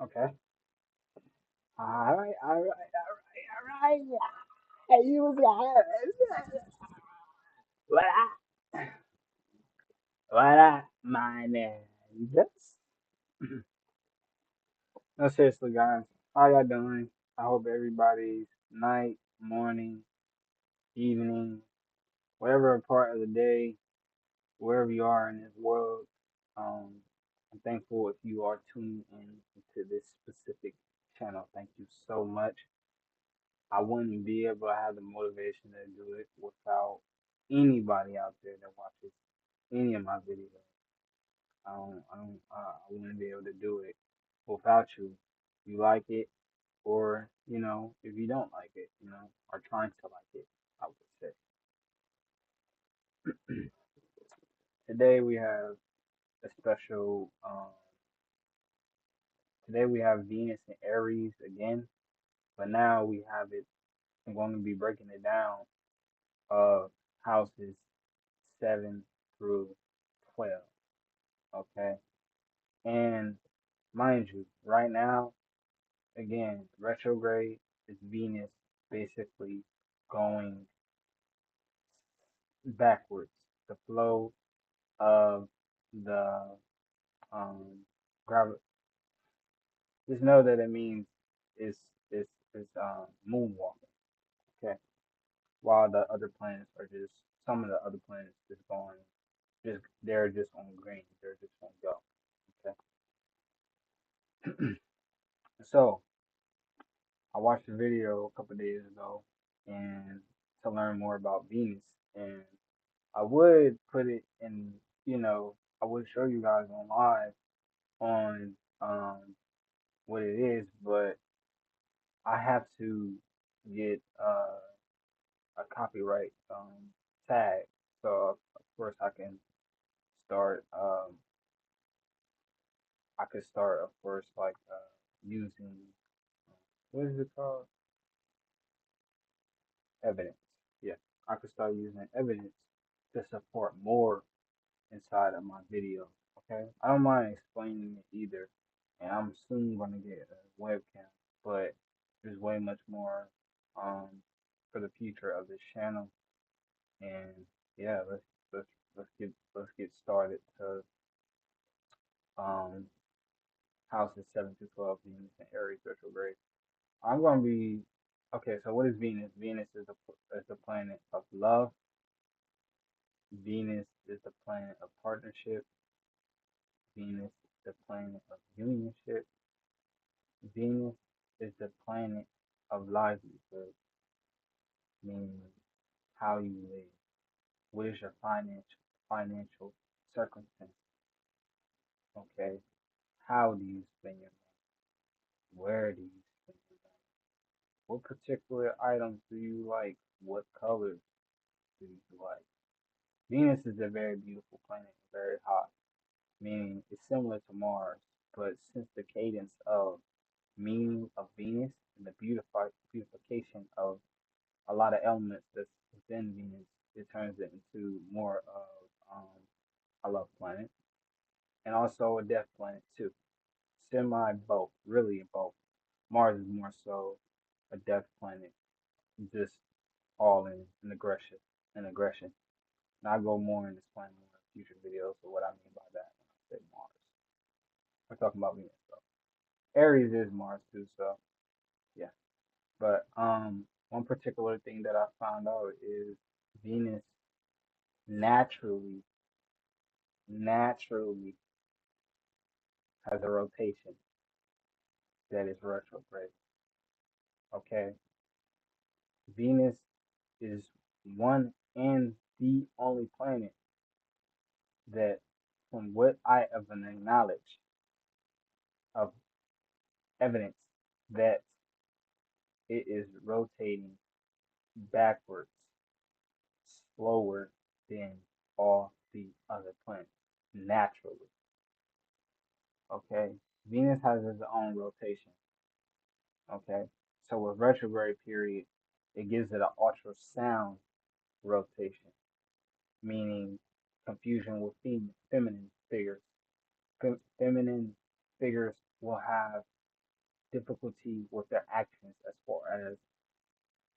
Okay. All right. Hey, you guys. What up? What up, my niggas? No, seriously, guys. How y'all doing? I hope everybody's night, morning, evening, whatever part of the day, wherever you are in this world. Um, I'm thankful if you are tuning in to this specific channel. Thank you so much. I wouldn't be able to have the motivation to do it without anybody out there that watches any of my videos. I wouldn't be able to do it without you. You like it, or if you don't like it, or trying to like it, I would say. Today we have a special. Today we have Venus and Aries again, but now we have it. I'm going to be breaking it down. Houses 7 through 12. Okay, and mind you, right now, again, retrograde is Venus basically going backwards. The flow of the um gravi just know that it means it's moonwalking. Okay. While the other planets are just some of the other planets just going just they're just on green. They're just on go. Okay. So I watched a video a couple of days ago and to learn more about Venus, and I would put it in, I would show you guys on live on what it is, but I have to get a copyright tag. So of course start I could start of course like using what is it called? Evidence. Yeah. I could start using evidence to support more inside of my video. Okay. I don't mind explaining it either. And I'm soon gonna get a webcam, but there's way much more um for the future of this channel. And yeah, let's let's get started to um houses 7 to 12 Venus and Aries retrograde. I'm gonna be okay. So what is Venus? Venus is the planet of love. Venus is the planet of partnership. Venus is the planet of unionship. Venus is the planet of livelihood, meaning how you live. What is your financial circumstance? Okay, how do you spend your money? Where do you spend your money? What particular items do you like? What colors do you like? Venus is a very beautiful planet, very hot, meaning it's similar to Mars, but since the cadence of meaning of Venus and the beautification of a lot of elements that's within Venus, it turns it into more of a love planet and also a death planet too. Semi both, really both. Mars is more so a death planet, just all in aggression. And I'll go more and explain more in future videos of what I mean by that when I say Mars. We're talking about Venus though. Aries is Mars too, so yeah. But one particular thing that I found out is Venus naturally naturally has a rotation that is retrograde. Okay. Venus is one and the only planet that, from what I have an acknowledge of evidence, that it is rotating backwards slower than all the other planets naturally. Okay. Venus has its own rotation. Okay. So with retrograde period, it gives it an ultrasound rotation, meaning confusion with feminine figures. Feminine figures will have see what their actions as far as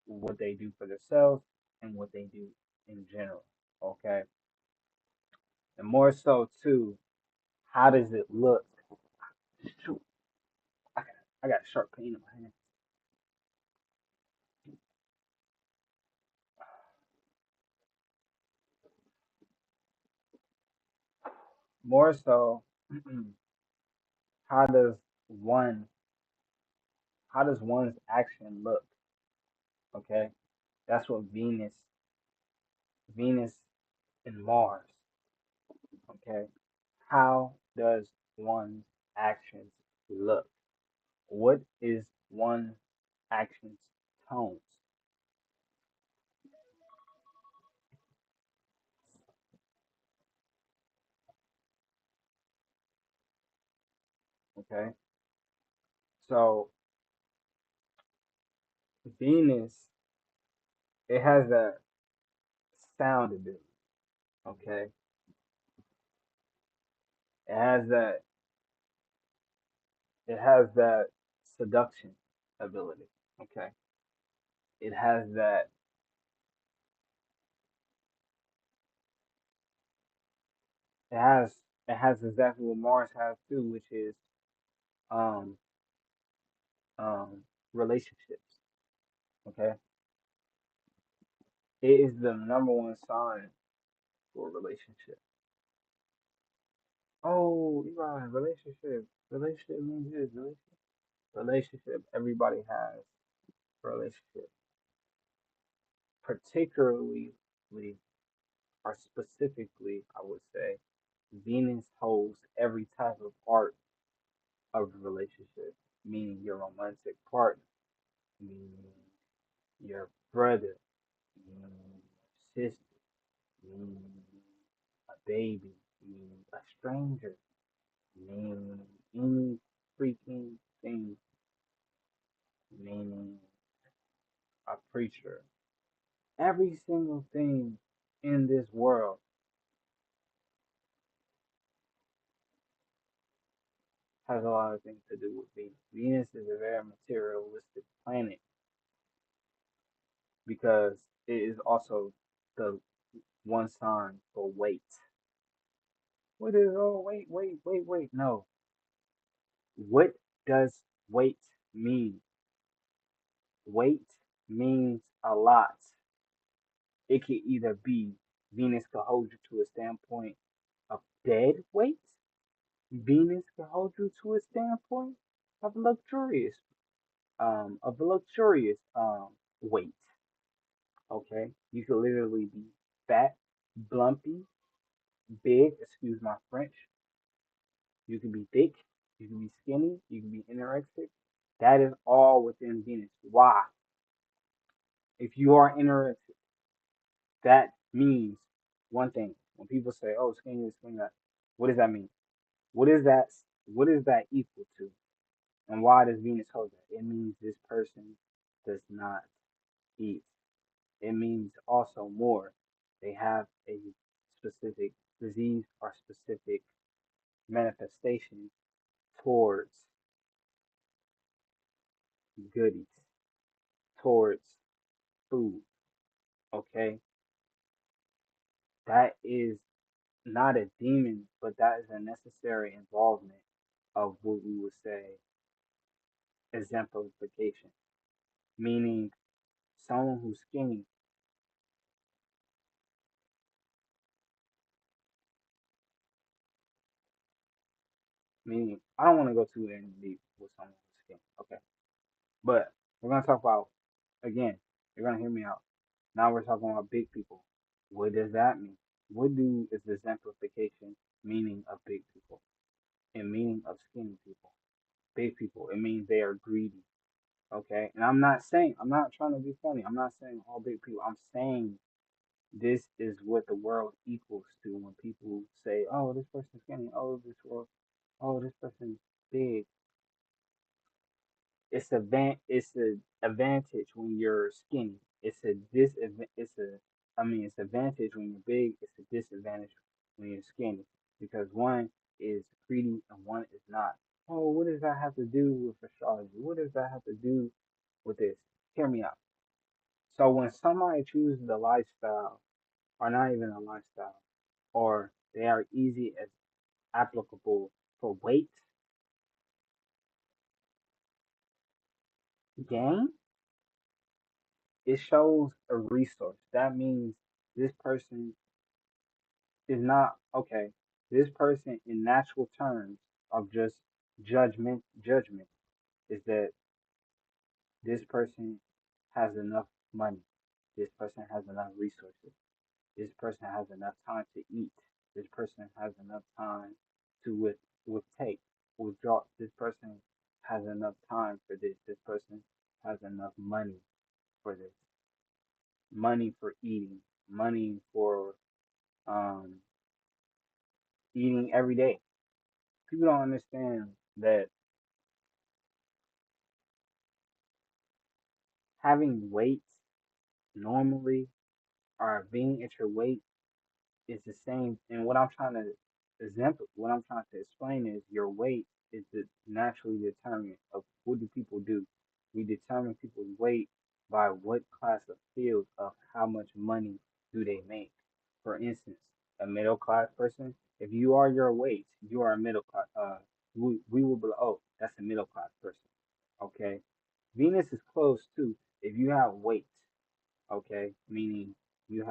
what they do for themselves and what they do in general. Okay. And more so too, how does it look? Shoot, I got, I got sharp pain in my hand. More so, how does one how does one's action look? Okay. That's what Venus and Mars. Okay. How does one's actions look? What is one's actions tones? Okay. So Venus, it has that sound ability. Okay. It has that it has that seduction ability. Okay. It has that it has it has exactly what Mars has too, which is um relationships. Okay. It is the number one sign for a relationship. Oh, Eli, relationship. Relationship means this. Relationship. Everybody has a relationship. Particularly or specifically, I would say, Venus holds every type of part of the relationship, meaning your romantic partner, meaning your brother, meaning your sister, meaning a baby, meaning a stranger, meaning any freaking thing, meaning a preacher. Every single thing in this world has a lot of things to do with Venus. Venus is a very materialistic planet because it is also the one sign for weight. What is, oh, wait. No. What does weight mean? Weight means a lot. It can either be Venus can hold you to a standpoint of dead weight. Venus can hold you to a standpoint of luxurious weight. Okay, you could literally be fat, blumpy, big. Excuse my French. You can be thick. You can be skinny. You can be anorexic. That is all within Venus. Why? If you are anorexic, that means one thing. When people say, "Oh, skinny is skinny," what does that mean? What is that? What is that equal to? And why does Venus hold that? It means this person does not eat. It means also more. They have a specific disease or specific manifestation towards goodies, towards food. Okay, that is not a demon, but that is a necessary involvement of what we would say exemplification, meaning someone who's skinny, meaning I don't want to go too in deep with someone who's skinny. Okay, but we're gonna talk about again. You're gonna hear me out. Now we're talking about big people. What does that mean? What do is the exemplification meaning of big people and meaning of skinny people? Big people, it means they are greedy. Okay, and I'm not trying to be funny. I'm not saying all big people. I'm saying this is what the world equals to when people say, "Oh, this person's skinny. Oh, this person's big." It's a advantage when you're skinny. It's advantage when you're big. It's a disadvantage when you're skinny because one is greedy and one is not. oh, what does that have to do with astrology? What does that have to do with this? Hear me out. So when somebody chooses the lifestyle, or not even a lifestyle, or they are easy as applicable for weight gain, it shows a resource. That means this person is not okay. This person, in natural terms of just judgment is that this person has enough money. This person has enough resources. This person has enough time to eat. This person has enough time to take, withdraw. This person has enough time for this. This person has enough money for this. Money for eating. Money for um, eating every day. People don't understand that having weight normally, or being at your weight, is the same. And what I'm trying to what I'm trying to explain is your weight is the naturally determined of what do people do. We determine people's weight by what class of field of how much money do they make. For instance, a middle class person, if you are your weight, you are a middle class. We will be like, oh, that's a middle class person. Okay, Venus is close too. If you have weight, okay, meaning you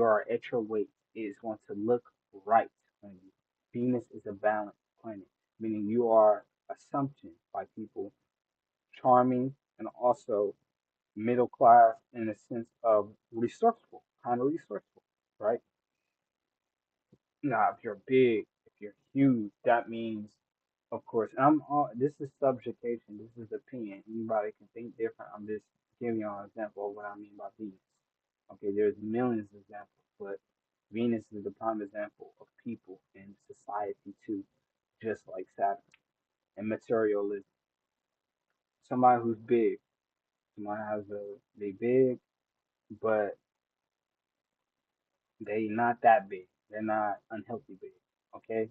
are at your weight, it is going to look right on you. Venus is a balanced planet, meaning you are assumption by people, charming and also middle class in the sense of resourceful, kind of resourceful, right? Now, if you're big, if you're huge, that means, of course, and I'm all, this is subjugation, this is opinion. Anybody can think different. I'm just giving you an example of what I mean by Venus. Okay, there's millions of examples, but Venus is the prime example of people and society too, just like Saturn and materialism. Somebody who's big, somebody has they big, but they not that big. They're not unhealthy big. Okay,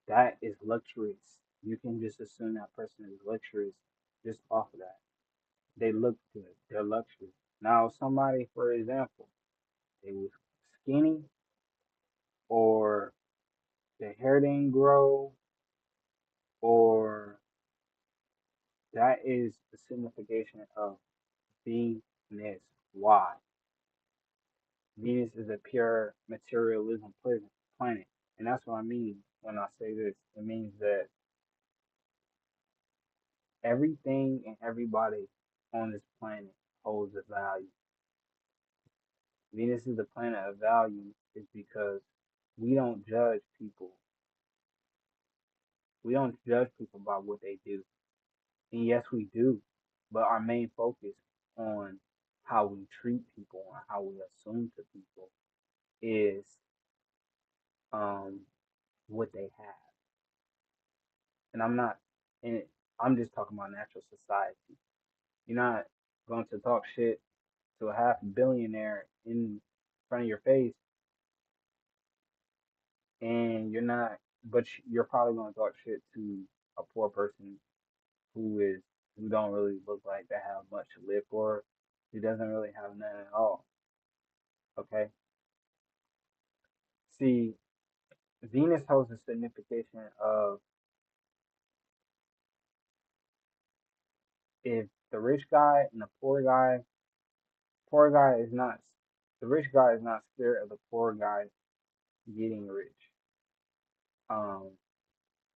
that is luxurious. You can just assume that person is luxurious just off of that. They look good. They're luxury. Now, somebody, for example, they was skinny or the hair didn't grow or that is the signification of Venus. Why? Venus is a pure materialism planet. And that's what I mean when I say this. It means that everything and everybody on this planet holds a value. Venus is the planet of value is because we don't judge people. We don't judge people by what they do. And yes, we do, but our main focus on how we treat people and how we assume to people is um what they have. And and I'm just talking about natural society. You're not going to talk shit to a half billionaire in front of your face, and you're probably going to talk shit to a poor person who don't really look like they have much to live for, who doesn't really have none at all. Okay, see, Venus holds a signification of if the rich guy and the poor guy is not, the rich guy is not scared of the poor guy getting rich. Um,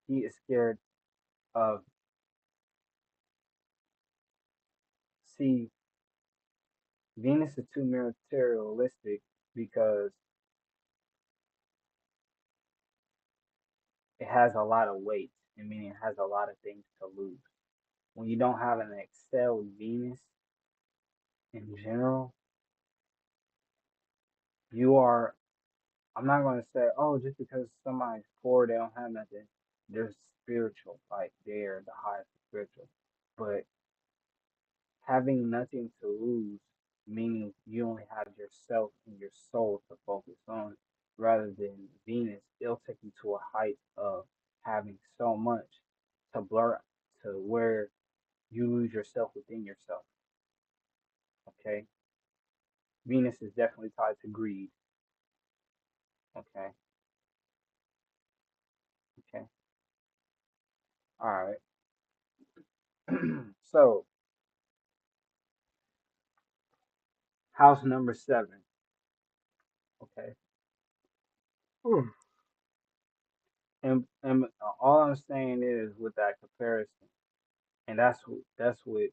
he is scared of, see, Venus is too materialistic because it has a lot of weight, and meaning it has a lot of things to lose. When you don't have an Excel Venus in general, you are, I'm not going to say, oh, just because somebody's poor, they don't have nothing. They're spiritual, like they're the highest spiritual. But having nothing to lose, meaning you only have yourself and your soul to focus on, rather than Venus, it'll take you to a height of having so much to blur to where you lose yourself within yourself. Okay, Venus is definitely tied to greed. Okay, okay, all right. So house number 7. Okay, Hmm. and all I'm saying is with that comparison, and that's what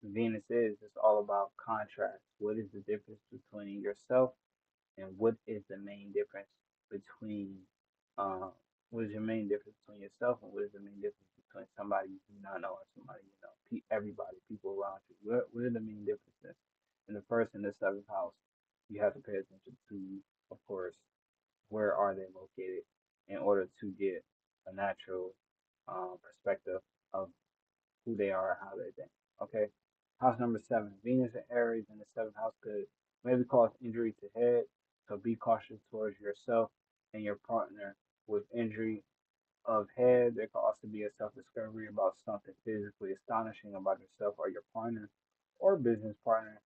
Venus is. It's all about contrast. What is the difference between yourself, and what is the main difference between um what is your main difference between yourself, and what is the main difference between somebody you do not know and somebody you know? Everybody, people around you. What are the main differences? In the first and the seventh house, you have to pay attention to, of course, where are they located in order to get a natural perspective of who they are and how they think. Okay. House number 7, Venus and Aries in the seventh house could maybe cause injury to head. So be cautious towards yourself and your partner with injury of head. There could also be a self discovery about something physically astonishing about yourself or your partner or business partner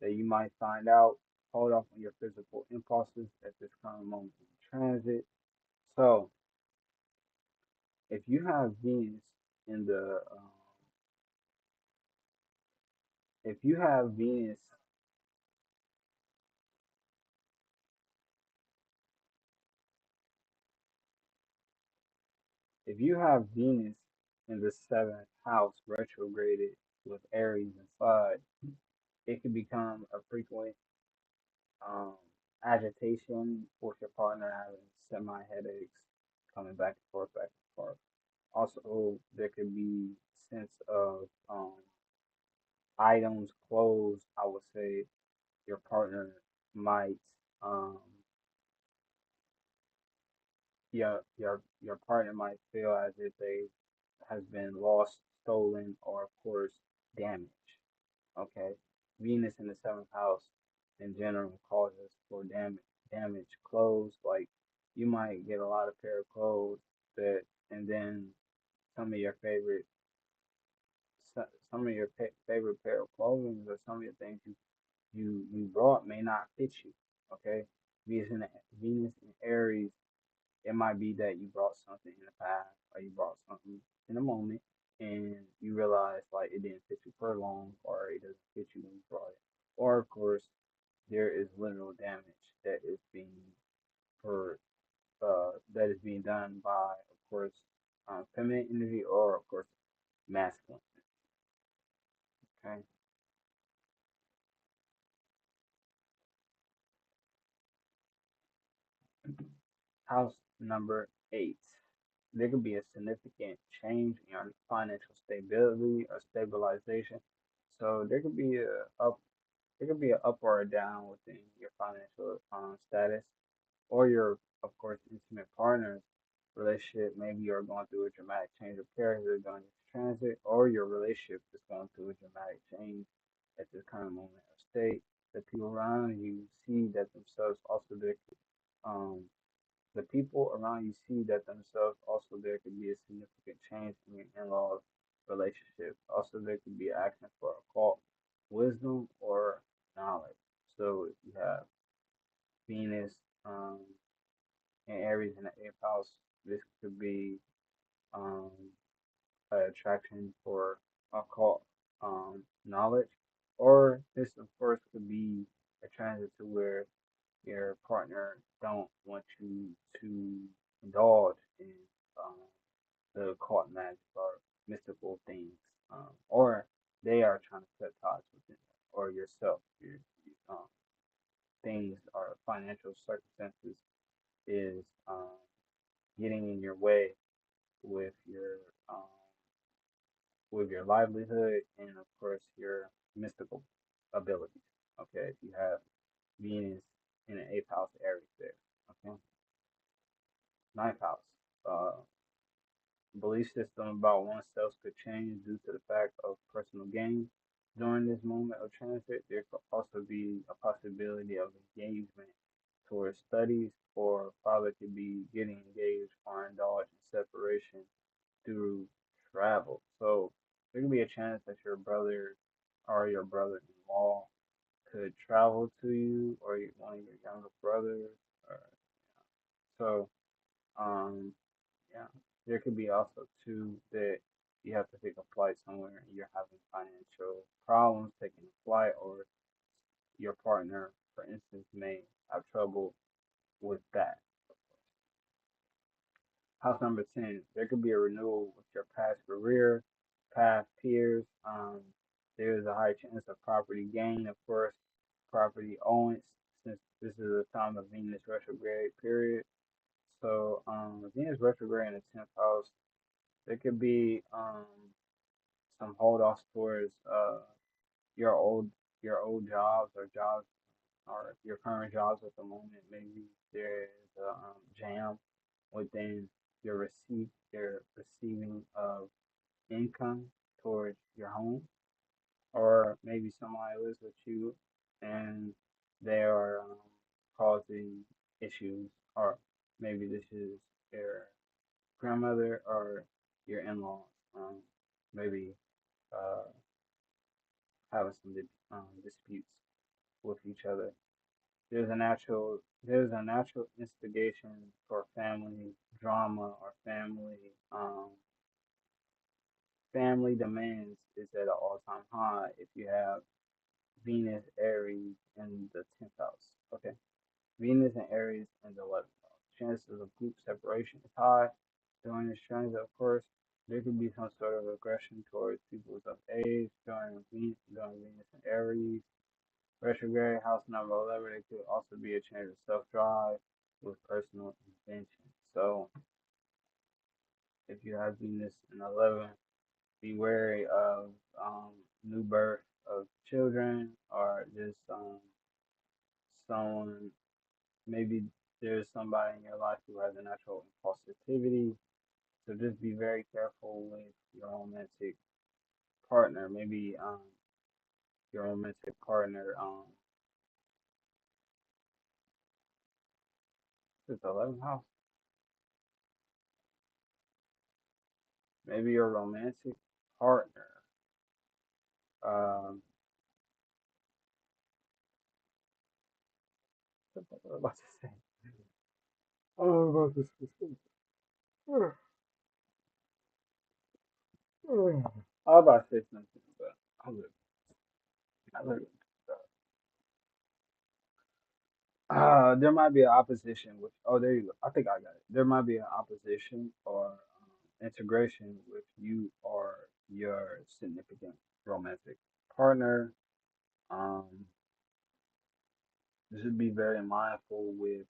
that you might find out. Hold off on your physical impulses at this current moment in transit. So if you have Venus in the if you have Venus if you have Venus in the seventh house retrograded with Aries inside, it can become a frequent um, agitation with your partner having semi headaches, coming back and forth. Also, there could be sense of items, clothes. I would say your partner might um, your partner might feel as if they has been lost, stolen, or of course damaged. Okay, Venus in the seventh house in general causes for damaged clothes. Like you might get a lot of pair of clothes that, and then some of your favorite some of your favorite pair of clothing or some of your things you brought may not fit you. Okay, Venus in Venus in Aries, it might be that you brought something in the past or you brought something in a moment and you realize like it didn't fit you for long or it doesn't fit you when you brought it. Or of course there is literal damage that is being for that is being done by of course feminine energy or of course masculine. Okay. House number 8. There could be a significant change in your financial stability or stabilization. So there could be an up or a down within your financial status or your, of course, intimate partner's relationship. Maybe you're going through a dramatic change of character during this transit, or your relationship is going through a dramatic change at this current moment of state. The people around you see that themselves also um the people around you see that themselves also there could be a significant change in your in-laws relationship. Also there could be action for occult wisdom or knowledge. So if you have Venus um and Aries in the eighth house, this could be um an attraction for occult knowledge. Or this of course could be a transit to where your partner don't want you to indulge in um, the occult magic or mystical things, or they are trying to cut ties with it, or yourself. Things or financial circumstances is getting in your way with your um, with your livelihood and of course your mystical abilities. Okay, if you have Venus in an eighth house Aries there. Okay, ninth house. Uh, Belief system about oneself could change due to the fact of personal gain. During this moment of transit, there could also be a possibility of engagement towards studies, or father could be getting engaged or indulged in separation through travel. So there could be a chance that your brother or your brother-in-law could travel to you, or one of your younger brothers. Or, so, um, yeah, there could be also too that you have to take a flight somewhere and you're having financial problems taking a flight, or your partner, for instance, may have trouble with that. House number 10, there could be a renewal with your past career, past peers. There's a high chance of property gain, of course, property owance, since this is a time of Venus retrograde period. So, Venus retrograde in the 10th house, there could be some hold offs towards your old your old jobs or jobs or your current jobs at the moment. Maybe there's a jam within your receiving of income towards your home, or maybe somebody lives with you and they are causing issues, or maybe this is your grandmother or your in-laws, maybe uh, having some disputes with each other. There's a natural instigation for family drama, or family demands is at an all-time high if you have Venus Aries in the 10th house. Okay, Venus and Aries in the 11th house. Chances of group separation is high during this transit. Of course, there could be some sort of aggression towards people of age during Venus and Aries. Retrograde house number 11, it could also be a change of self-drive with personal invention. So if you have Venus in 11, be wary of new birth of children, or just someone, maybe there's somebody in your life who has a natural impulsivity. So just be very careful with your romantic partner. Maybe your romantic partner, it's 11th house. Maybe your romantic partner. Um, what was I about to say? Oh, about this. I was about to say something, but I live. There might be an opposition with. Oh, there you go. I think I got it. There might be an opposition or integration with you or your significant romantic partner. Um, you should be very mindful with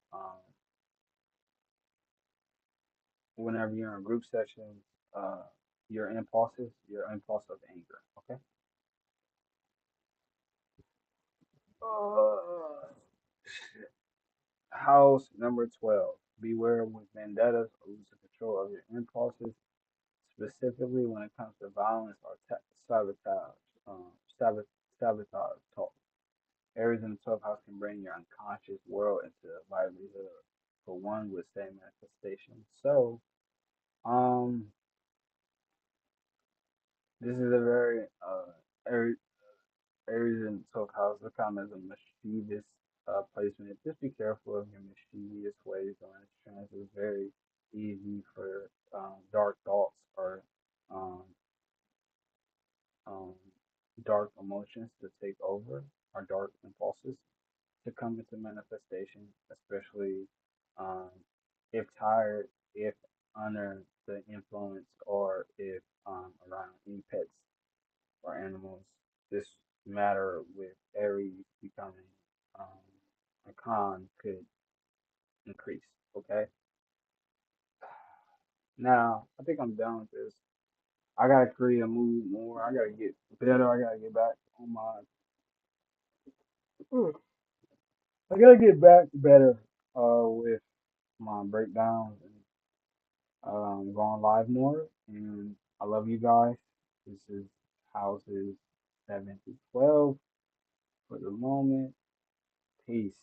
whenever you're in group sessions, uh, your impulse of anger. Okay. Uh, House number 12. Beware with vendettas or losing control of your impulses, specifically when it comes to violence or sabotage. Sabotage talk. Aries in the 12th house can bring your unconscious world into livelihood for one with same manifestation. So, um, this is a very Aries, Aries in the 12th house. It kind of is a mischievous placement. Just be careful of your mischievous ways on this transit. It's very easy for dark thoughts or um, um, dark emotions to take over, or dark impulses to come into manifestation, especially um, if tired, if under the influence, or if around any pets or animals. This matter with Aries becoming a con could increase. Okay. Now, I think I'm done with this. I gotta create a mood more. I gotta get better. I gotta get back on my. I gotta get back better with my breakdowns and going live more. And I love you guys. This is houses 7 to 12 for the moment. Peace.